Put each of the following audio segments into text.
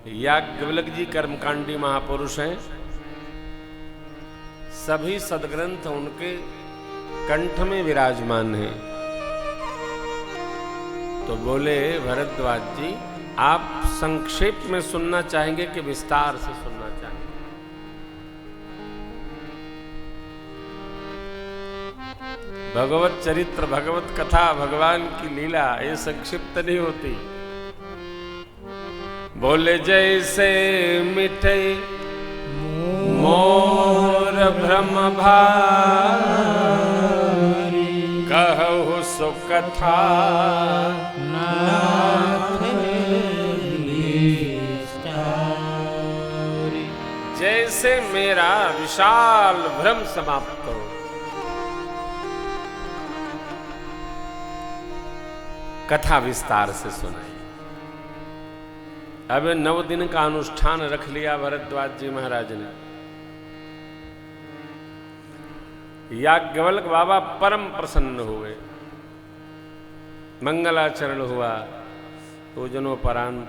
याज्ञवल्क्य जी कर्मकांडी महापुरुष हैं। सभी सदग्रंथ उनके कंठ में विराजमान हैं। तो बोले भरद्वाज जी, आप संक्षेप में सुनना चाहेंगे कि विस्तार से सुनना चाहेंगे? भगवत चरित्र, भगवत कथा, भगवान की लीला ये संक्षिप्त नहीं होती। बोले जैसे मिटे मोर भ्रम भारी, कहु सो कथा जैसे मेरा विशाल भ्रम समाप्त करो। कथा विस्तार से सुनाई। अब 9 दिन का अनुष्ठान रख लिया भरद्वाज जी महाराज ने। याज्ञवल्क्य बाबा परम प्रसन्न हुए। मंगलाचरण हुआ, पूजनोपरांत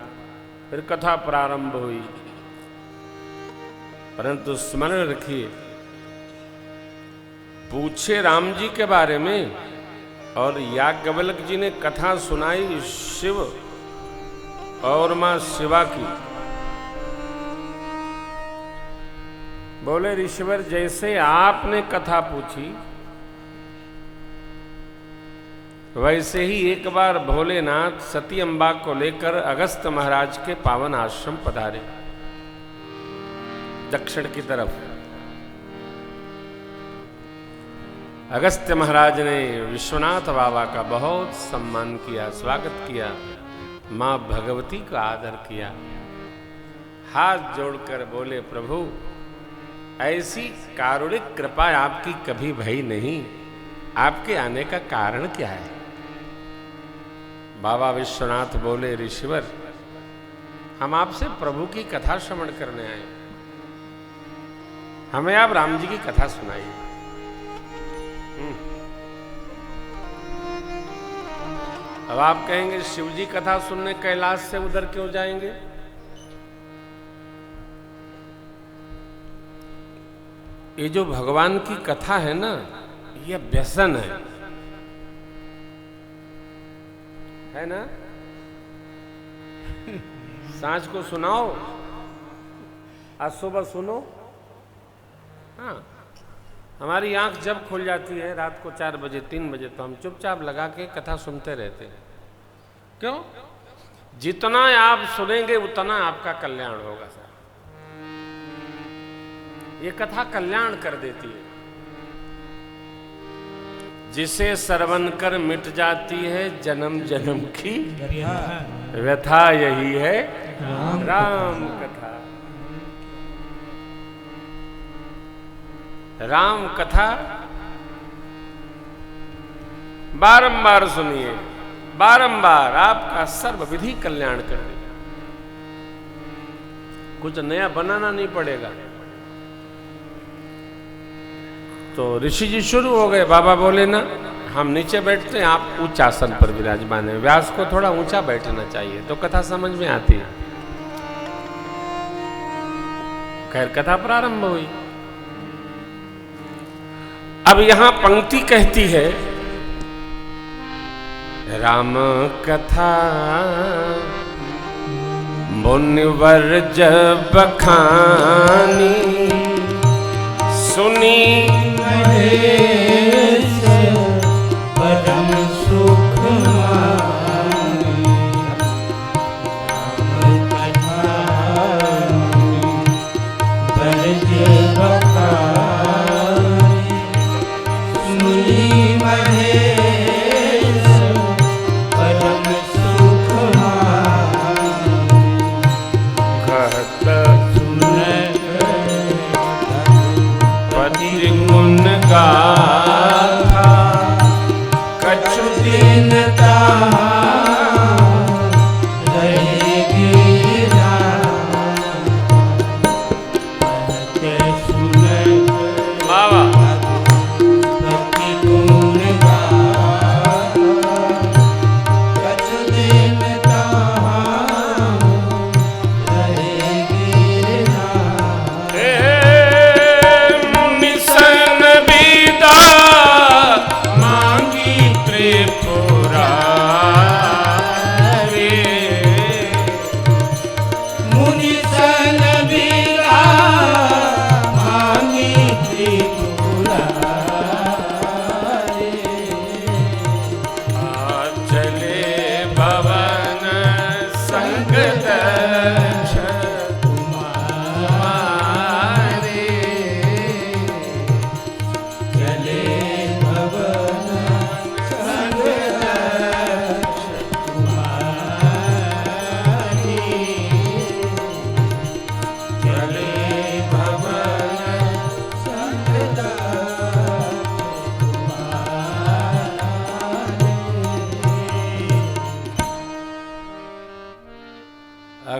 फिर कथा प्रारंभ हुई। परंतु स्मरण रखिए, पूछे राम जी के बारे में और याज्ञवल्क्य जी ने कथा सुनाई शिव और मां शिवा की। बोले ऋषिवर, जैसे आपने कथा पूछी वैसे ही एक बार भोलेनाथ सती अम्बा को लेकर अगस्त महाराज के पावन आश्रम पधारे, दक्षिण की तरफ। अगस्त्य महाराज ने विश्वनाथ बाबा का बहुत सम्मान किया, स्वागत किया, मां भगवती का आदर किया। हाथ जोड़कर बोले, प्रभु ऐसी कारुणिक कृपा आपकी कभी भई नहीं, आपके आने का कारण क्या है? बाबा विश्वनाथ बोले, ऋषिवर, हम आपसे प्रभु की कथा श्रवण करने आए, हमें आप राम जी की कथा सुनाइए। अब आप कहेंगे, शिव जी कथा सुनने कैलाश से उधर क्यों जाएंगे? ये जो भगवान की कथा है ना, ये व्यसन है ना? सांझ को सुनाओ, आज सुबह सुनो। हाँ, हमारी आंख जब खुल जाती है रात को 4 बजे 3 बजे, तो हम चुपचाप लगा के कथा सुनते रहते हैं। क्यों? जितना आप सुनेंगे उतना आपका कल्याण होगा सर। ये कथा कल्याण कर देती है। जिसे श्रवण कर मिट जाती है जन्म जन्म की व्यथा, यही है राम कथा। राम कथा बारंबार सुनिए, बारंबार आपका सर्व विधि कल्याण कर देगा। कुछ नया बनाना नहीं पड़ेगा। तो ऋषि जी शुरू हो गए। बाबा बोले ना, हम नीचे बैठते हैं, आप उच्च आसन पर विराजमान है। व्यास को थोड़ा ऊंचा बैठना चाहिए तो कथा समझ में आती है। खैर, कथा प्रारंभ हुई। अब यहां पंक्ति कहती है, राम कथा मुनिवर जब बखानी, सुनी महेश परम सुख मानी। राम कथा बरज बखानी, सुनी महेश परम सुख मानी। कहत सुन पति गुण गा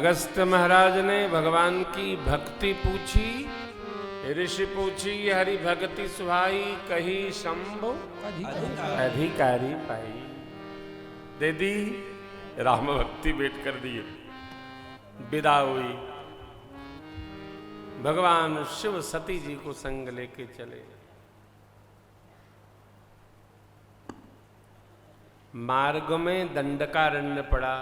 अगस्त्य महाराज ने भगवान की भक्ति पूछी, ऋषि पूछी हरि भक्ति सुहाई, कही शंभु अधिकारी पाई। दे दी, राम भक्ति भेंट कर दिए, विदा हुई। भगवान शिव सती जी को संग लेके चले। मार्ग में दंडकारण्य पड़ा।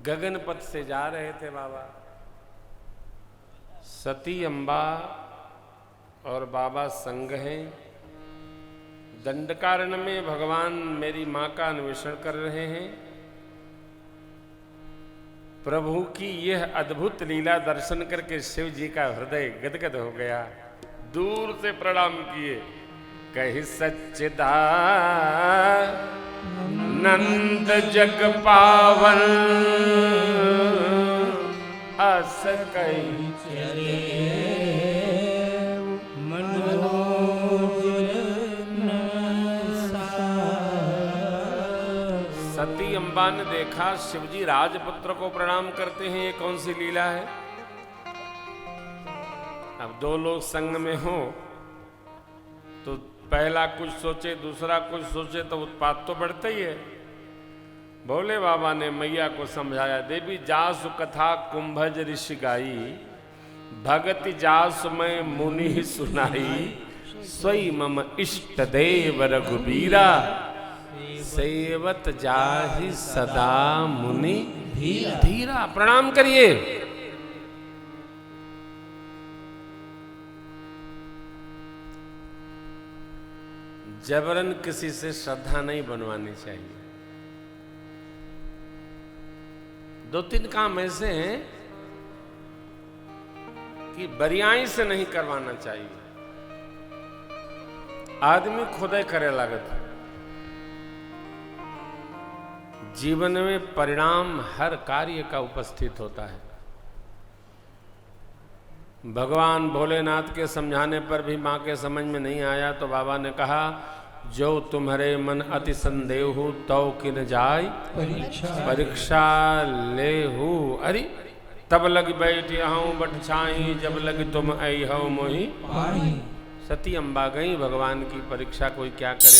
गगन पथ से जा रहे थे बाबा। सती अम्बा और बाबा संग हैं। दंडकारण्य में भगवान मेरी मां का अन्वेषण कर रहे हैं। प्रभु की यह अद्भुत लीला दर्शन करके शिव जी का हृदय गदगद हो गया। दूर से प्रणाम किए, कहि सच्चिदानंद जग पावन, अस कहि चले सती अम्बा ने देखा शिवजी राजपुत्र को प्रणाम करते हैं, ये कौन सी लीला है। अब दो लोग संग में हो तो पहला कुछ सोचे दूसरा कुछ सोचे तो उत्पात तो बढ़ता ही है। भोले बाबा ने मैया को समझाया, देवी जासु कथा कुंभज ऋषि गाई, भगति जासु मैं मुनि सुनाई, स्वई मम इष्ट देव रघुबीरा, सेवत जाहि सदा मुनि धीरा। प्रणाम करिए। जबरन किसी से श्रद्धा नहीं बनवानी चाहिए। दो तीन काम ऐसे हैं कि बरियाई से नहीं करवाना चाहिए। आदमी खुदे करे लागत है। जीवन में परिणाम हर कार्य का उपस्थित होता है। भगवान भोलेनाथ के समझाने पर भी मां के समझ में नहीं आया तो बाबा ने कहा, जो तुम्हारे मन अति संदेह हो तो किन जाय परीक्षा ले हो। अरे तब लग बैठ हूँ बट छाई, जब लग तुम आई हो मोही। सती अम्बा गई, भगवान की परीक्षा कोई क्या करे